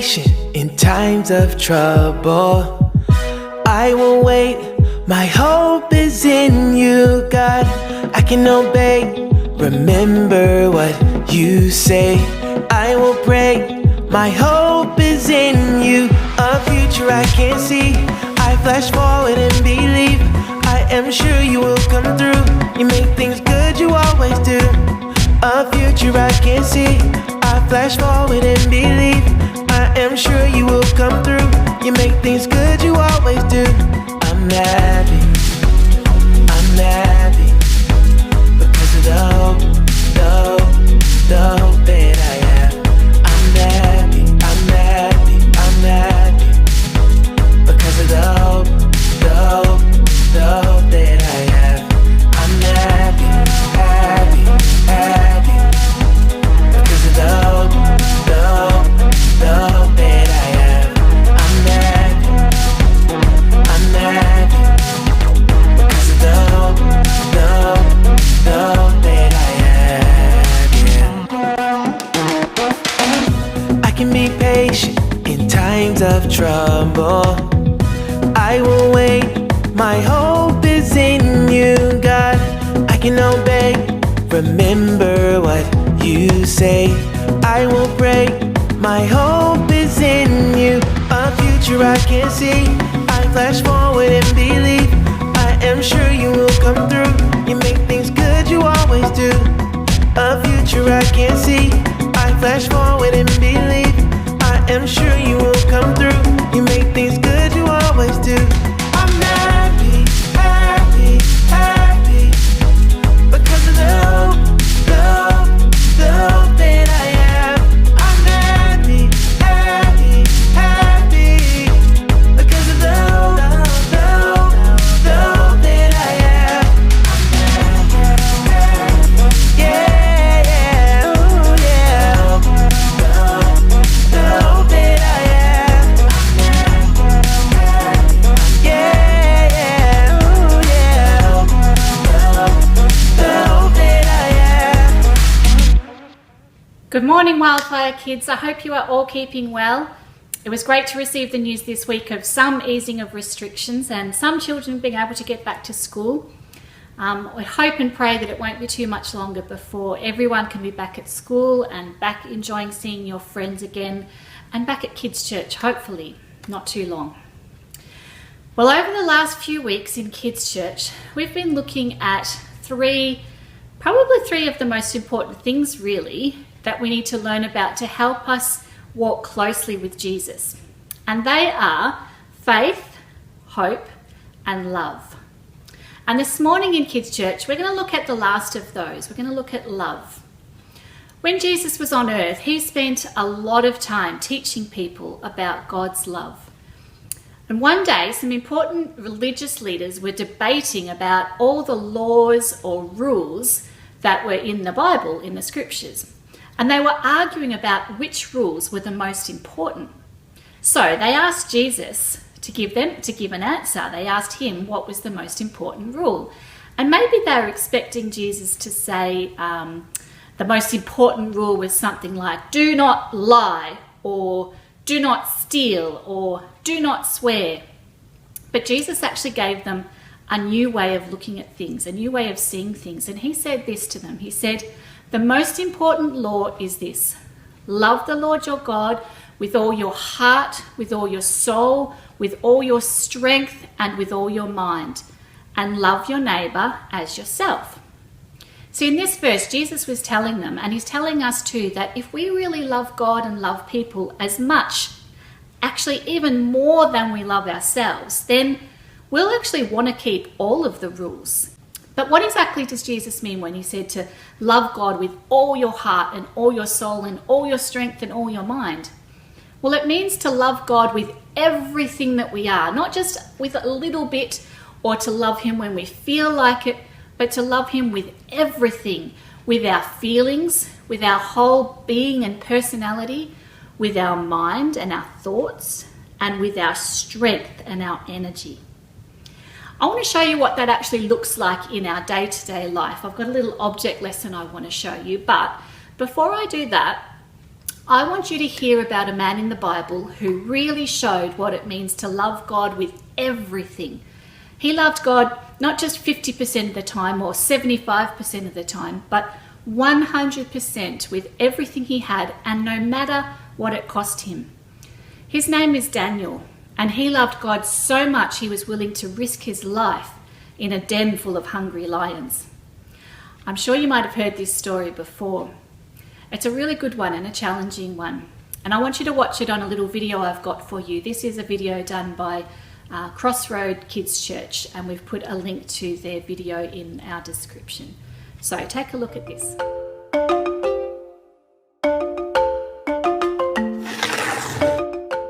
patient in times of trouble. I will wait, my hope is in you, God. I can obey, remember what you say. I will pray, my hope is in you. A future I can't see, I flash forward and believe. I am sure you will come through. You make things good, you always do. A future I can't see, I flash forward and believe. I am sure you will come through. You make things good, you always do. I'm happy, I'm happy, because of the hope, the hope, the hope that I have. I'm happy, I'm happy, I'm happy, because of the hope, the hope, the hope that I have. I'm happy, happy, happy, because of the hope, the hope, the hope that I have. I'm happy, I'm happy, because of the hope, the hope, the hope that I have. Yeah. I can be patient in times of trouble. I will wait, my hope is in you, God. I can obey, remember what you say. I will pray, my hope is in you. A future I can't see, I flash forward and believe. I am sure you will come through. You make things good, you always do. A future I can't see, I flash forward and believe. I am sure you will come through. You make things good, you always do. I'm happy, happy, happy, because of the hope, the hope, the hope that I have. I'm happy, happy, happy, because of the hope, the hope, the hope that I have. I'm happy, yeah, yeah, ooh, yeah, the hope that I have. Yeah, yeah, ooh, yeah, the hope that I have. Good morning, Wildfire Kids. I hope you are all keeping well. It was great to receive the news this week of some easing of restrictions and some children being able to get back to school. We hope and pray that it won't be too much longer before everyone can be back at school and back enjoying seeing your friends again and back at Kids Church, hopefully not too long. Well, over the last few weeks in Kids Church, we've been looking at probably three of the most important things really that we need to learn about to help us walk closely with Jesus. And they are faith, hope, and love. And this morning in Kids Church, we're going to look at the last of those. We're going to look at love. When Jesus was on earth, he spent a lot of time teaching people about God's love. And one day, some important religious leaders were debating about all the laws or rules that were in the Bible, in the scriptures. And they were arguing about which rules were the most important. So they asked Jesus to give an answer. They asked him what was the most important rule. And maybe they were expecting Jesus to say the most important rule was something like, do not lie, or do not steal, or do not swear. But Jesus actually gave them a new way of looking at things, a new way of seeing things. And he said this to them. He said, the most important law is this: love the Lord your God with all your heart, with all your soul, with all your strength, and with all your mind, and love your neighbor as yourself. So in this verse, Jesus was telling them, and he's telling us too, that if we really love God and love people as much, actually even more than we love ourselves, then we'll actually want to keep all of the rules. But what exactly does Jesus mean when he said to love God with all your heart and all your soul and all your strength and all your mind? Well, it means to love God with everything that we are, not just with a little bit, or to love him when we feel like it, but to love him with everything, with our feelings, with our whole being and personality, with our mind and our thoughts, and with our strength and our energy. I want to show you what that actually looks like in our day-to-day life. I've got a little object lesson I want to show you, but before I do that, I want you to hear about a man in the Bible who really showed what it means to love God with everything. He loved God not just 50% of the time or 75% of the time, but 100% with everything he had, and no matter what it cost him. His name is Daniel, and he loved God so much he was willing to risk his life in a den full of hungry lions. I'm sure you might have heard this story before. It's a really good one and a challenging one. And I want you to watch it on a little video I've got for you. This is a video done by Crossroads Kids Church, and we've put a link to their video in our description. So take a look at this.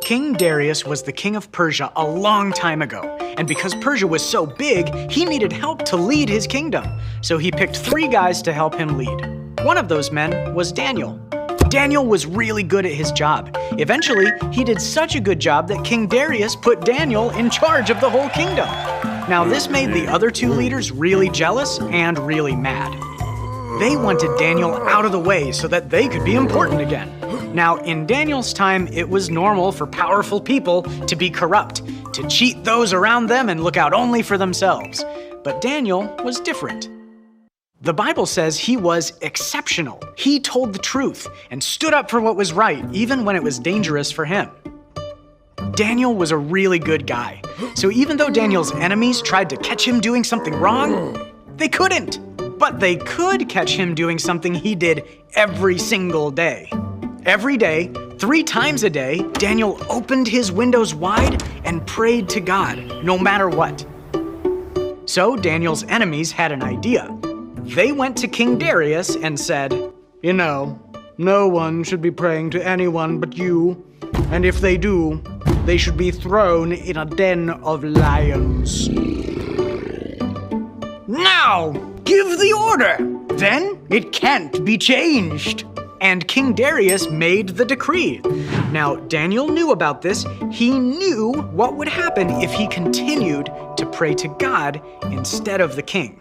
King Darius was the king of Persia a long time ago, and because Persia was so big, he needed help to lead his kingdom. So he picked 3 guys to help him lead. One of those men was Daniel. Daniel was really good at his job. Eventually, he did such a good job that King Darius put Daniel in charge of the whole kingdom. Now, this made the other 2 leaders really jealous and really mad. They wanted Daniel out of the way so that they could be important again. Now, in Daniel's time, it was normal for powerful people to be corrupt, to cheat those around them and look out only for themselves. But Daniel was different. The Bible says he was exceptional. He told the truth and stood up for what was right, even when it was dangerous for him. Daniel was a really good guy. So even though Daniel's enemies tried to catch him doing something wrong, they couldn't. But they could catch him doing something he did every single day. Every day, 3 times a day, Daniel opened his windows wide and prayed to God, no matter what. So Daniel's enemies had an idea. They went to King Darius and said, "You know, no one should be praying to anyone but you, and if they do, they should be thrown in a den of lions. Now, give the order! Then it can't be changed." And King Darius made the decree. Now, Daniel knew about this. He knew what would happen if he continued to pray to God instead of the king.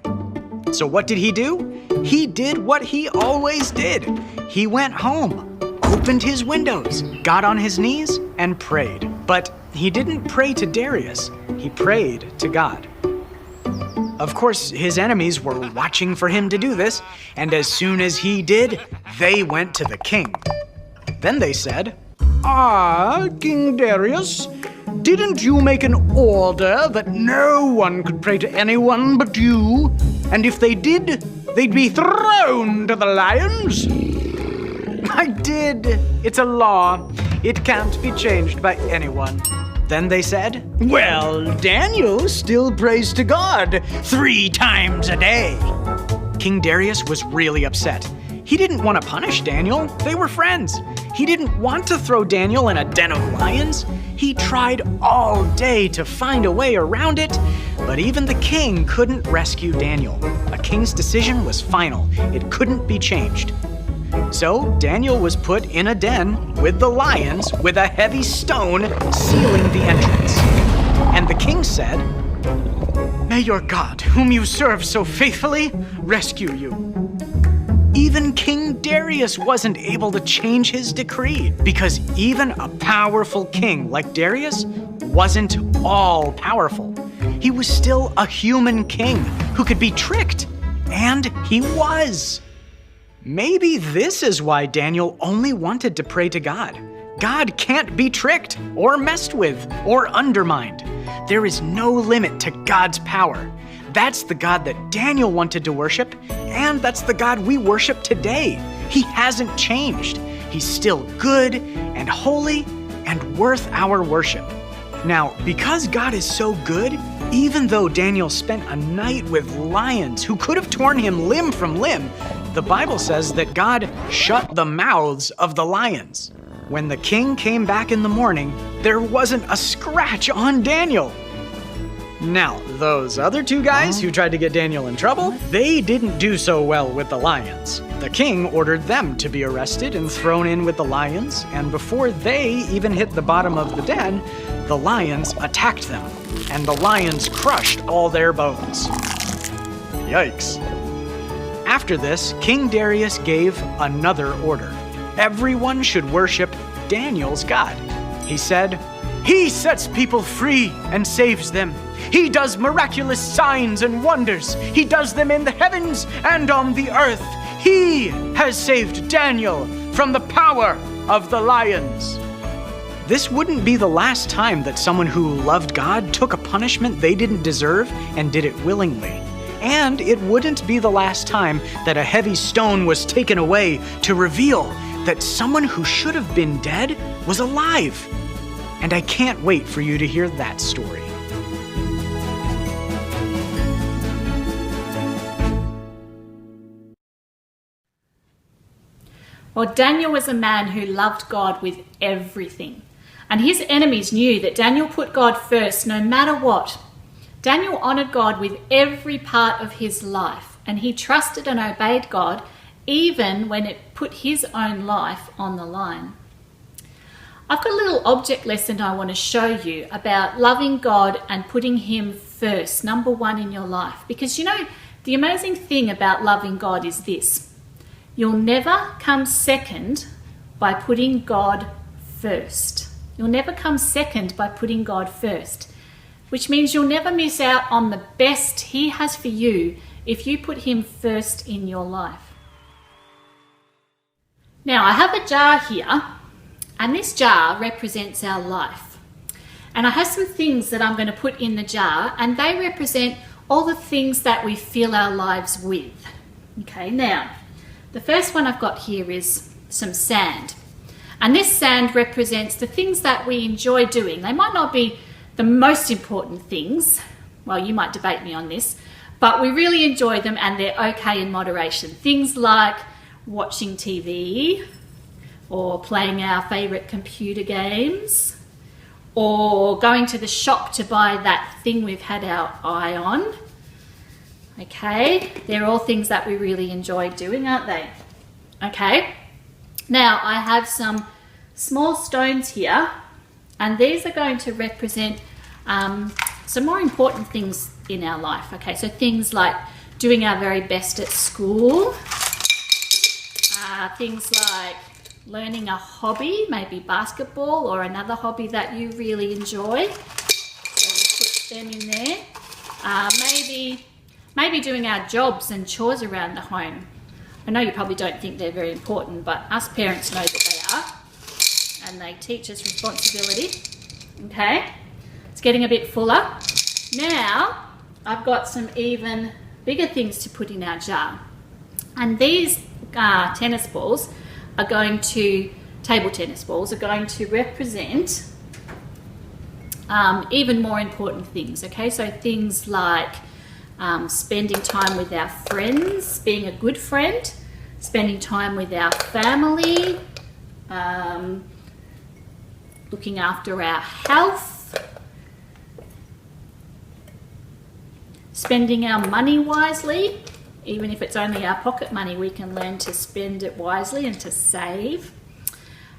So what did he do? He did what he always did. He went home, opened his windows, got on his knees, and prayed. But he didn't pray to Darius. He prayed to God. Of course, his enemies were watching for him to do this, and as soon as he did, they went to the king. Then they said, King Darius, didn't you make an order that no one could pray to anyone but you? And if they did, they'd be thrown to the lions?" "I did. It's a law. It can't be changed by anyone." Then they said, "Well, Daniel still prays to God 3 times a day." King Darius was really upset. He didn't want to punish Daniel. They were friends. He didn't want to throw Daniel in a den of lions. He tried all day to find a way around it, but even the king couldn't rescue Daniel. A king's decision was final. It couldn't be changed. So Daniel was put in a den with the lions with a heavy stone sealing the entrance. And the king said, "May your God, whom you serve so faithfully, rescue you." Even King Darius wasn't able to change his decree, because even a powerful king like Darius wasn't all powerful. He was still a human king who could be tricked, and he was. Maybe this is why Daniel only wanted to pray to God. God can't be tricked or messed with or undermined. There is no limit to God's power. That's the God that Daniel wanted to worship, and that's the God we worship today. He hasn't changed. He's still good and holy and worth our worship. Now, because God is so good, even though Daniel spent a night with lions who could have torn him limb from limb, the Bible says that God shut the mouths of the lions. When the king came back in the morning, there wasn't a scratch on Daniel. Now, those other 2 guys who tried to get Daniel in trouble, they didn't do so well with the lions. The king ordered them to be arrested and thrown in with the lions, and before they even hit the bottom of the den, the lions attacked them, and the lions crushed all their bones. Yikes. After this, King Darius gave another order. everyone should worship Daniel's God. He said, "He sets people free and saves them. He does miraculous signs and wonders. He does them in the heavens and on the earth. He has saved Daniel from the power of the lions." This wouldn't be the last time that someone who loved God took a punishment they didn't deserve and did it willingly. And it wouldn't be the last time that a heavy stone was taken away to reveal that someone who should have been dead was alive. And I can't wait for you to hear that story. Well, Daniel was a man who loved God with everything. And his enemies knew that Daniel put God first no matter what. Daniel honored God with every part of his life, and he trusted and obeyed God even when it put his own life on the line. I've got a little object lesson I want to show you about loving God and putting him first, number one in your life. Because you know, the amazing thing about loving God is this: you'll never come second by putting God first. You'll never come second by putting God first, which means you'll never miss out on the best he has for you if you put him first in your life. Now, I have a jar here, and this jar represents our life. And I have some things that I'm going to put in the jar, and they represent all the things that we fill our lives with. Okay, now, the first one I've got here is some sand. And this sand represents the things that we enjoy doing. They might not be the most important things. Well, you might debate me on this, but we really enjoy them and they're okay in moderation. Things like watching TV, or playing our favourite computer games, or going to the shop to buy that thing we've had our eye on. Okay, they're all things that we really enjoy doing, aren't they? Okay, now I have some small stones here, and these are going to represent some more important things in our life. Okay, so things like doing our very best at school, things like learning a hobby, maybe basketball or another hobby that you really enjoy. So we'll put them in there. Maybe doing our jobs and chores around the home. I know you probably don't think they're very important, but us parents know that they are, and they teach us responsibility. Okay, it's getting a bit fuller. Now, I've got some even bigger things to put in our jar. And these tennis balls are going to, table tennis balls, are going to represent even more important things. Okay, so things like spending time with our friends, being a good friend, spending time with our family, looking after our health, spending our money wisely. Even if it's only our pocket money, we can learn to spend it wisely and to save.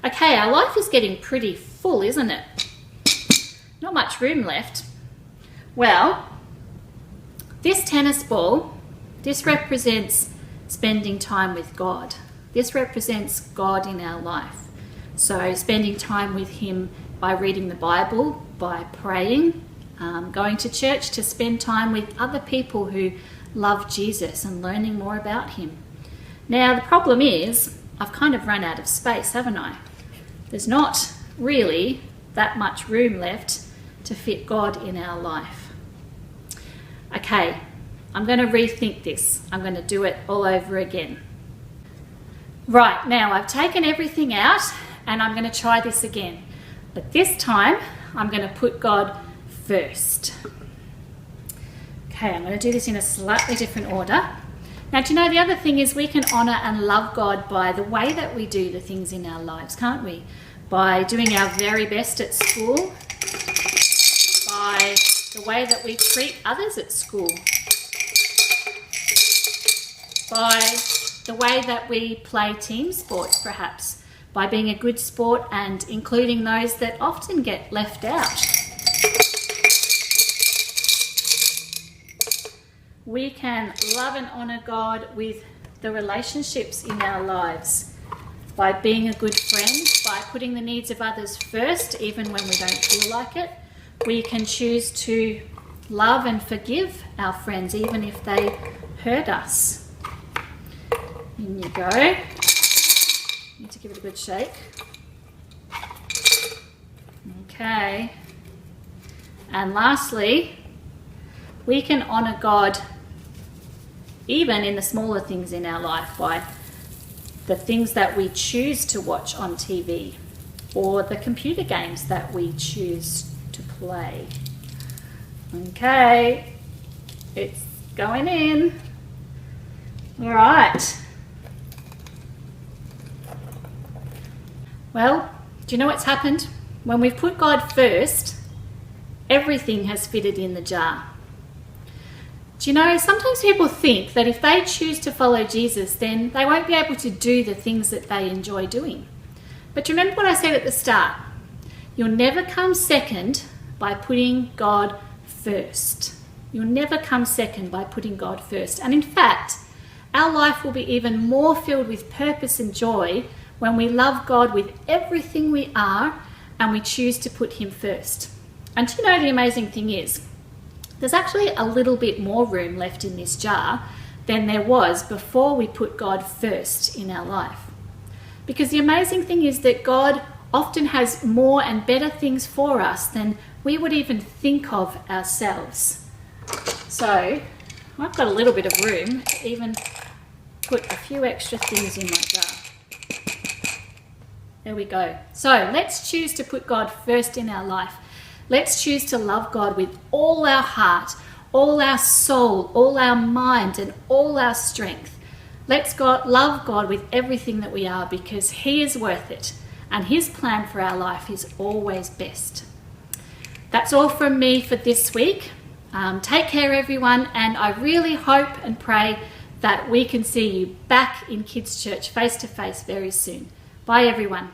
Okay, our life is getting pretty full, isn't it? Not much room left. Well, this tennis ball, this represents spending time with God. This represents God in our life. So spending time with him by reading the Bible, by praying, going to church, to spend time with other people who love Jesus and learning more about him. Now, the problem is I've kind of run out of space, haven't I? There's not really that much room left to fit God in our life. Okay, I'm going to rethink this. I'm going to do it all over again. Right, now I've taken everything out and I'm going to try this again. But this time I'm going to put God first. Okay, I'm going to do this in a slightly different order. Now, do you know, the other thing is we can honour and love God by the way that we do the things in our lives, can't we? By doing our very best at school, by the way that we treat others at school, by the way that we play team sports, perhaps, by being a good sport and including those that often get left out. We can love and honour God with the relationships in our lives. by being a good friend, by putting the needs of others first, even when we don't feel like it. We can choose to love and forgive our friends, even if they hurt us. In you go. Need to give it a good shake. Okay. And lastly, we can honour God even in the smaller things in our life by the things that we choose to watch on TV or the computer games that we choose to play. Okay, it's going in. All right. Well, do you know what's happened? When we've put God first, everything has fitted in the jar. Do you know, sometimes people think that if they choose to follow Jesus, then they won't be able to do the things that they enjoy doing. But remember what I said at the start. You'll never come second by putting God first. You'll never come second by putting God first. And in fact, our life will be even more filled with purpose and joy when we love God with everything we are and we choose to put him first. And do you know the amazing thing is, there's actually a little bit more room left in this jar than there was before we put God first in our life. Because the amazing thing is that God often has more and better things for us than we would even think of ourselves. So I've got a little bit of room to even put a few extra things in my jar. There we go. So let's choose to put God first in our life. Let's choose to love God with all our heart, all our soul, all our mind, and all our strength. Let's love God with everything that we are, because he is worth it, and his plan for our life is always best. That's all from me for this week. Take care, everyone, and I really hope and pray that we can see you back in Kids Church face to face very soon. Bye, everyone.